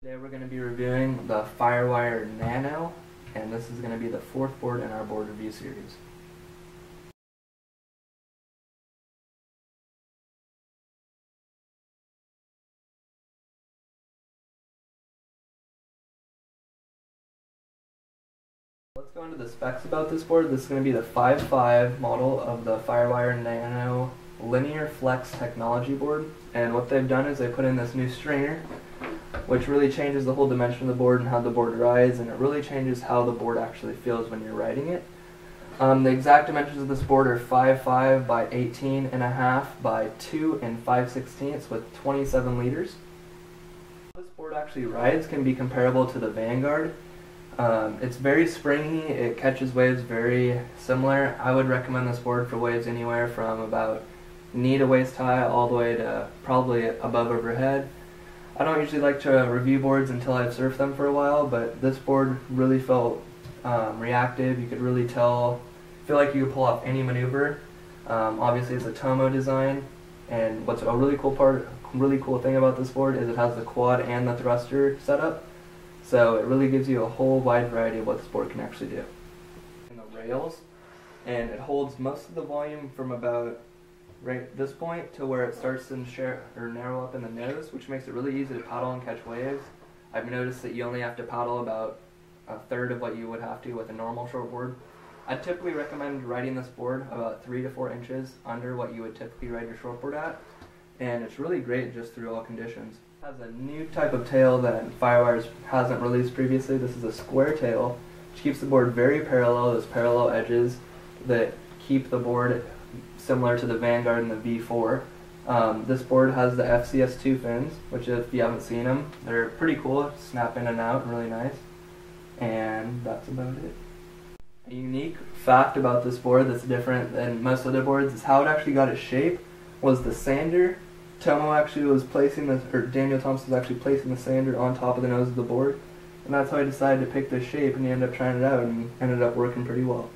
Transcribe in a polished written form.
Today we're going to be reviewing the Firewire Nano, and this is going to be the fourth board in our board review series. Let's go into the specs about this board. This is going to be the 5.5 model of the Firewire Nano Linear Flex Technology board, and what they've done is they put in this new stringer, which really changes the whole dimension of the board and how the board rides, and it really changes how the board actually feels when you're riding it. The exact dimensions of this board are 5.5 by 18.5 by 2 5/16 with 27 liters. This board actually rides can be comparable to the Vanguard. It's very springy, it catches waves very similar. I would recommend this board for waves anywhere from about knee to waist high all the way to probably above overhead. I don't usually like to review boards until I've surfed them for a while, but this board really felt reactive. You could really feel like you could pull off any maneuver. Obviously it's a Tomo design, and what's a really cool thing about this board is it has the quad and the thruster setup, so it really gives you a whole wide variety of what this board can actually do. And the rails, and it holds most of the volume from about right this point to where it starts to narrow up in the nose, which makes it really easy to paddle and catch waves. I've noticed that you only have to paddle about a third of what you would have to with a normal shortboard. I typically recommend riding this board about 3 to 4 inches under what you would typically ride your shortboard at, and it's really great just through all conditions. It has a new type of tail that Firewire hasn't released previously. This is a square tail, which keeps the board very parallel. There's parallel edges that keep the board similar to the Vanguard and the V4. This board has the FCS2 fins, which if you haven't seen them, they're pretty cool, snap in and out, really nice. And that's about it. A unique fact about this board that's different than most other boards is how it actually got its shape was the sander. Tomo actually was placing this, or Daniel Thompson was actually placing the sander on top of the nose of the board, and that's how he decided to pick this shape, and he ended up trying it out and ended up working pretty well.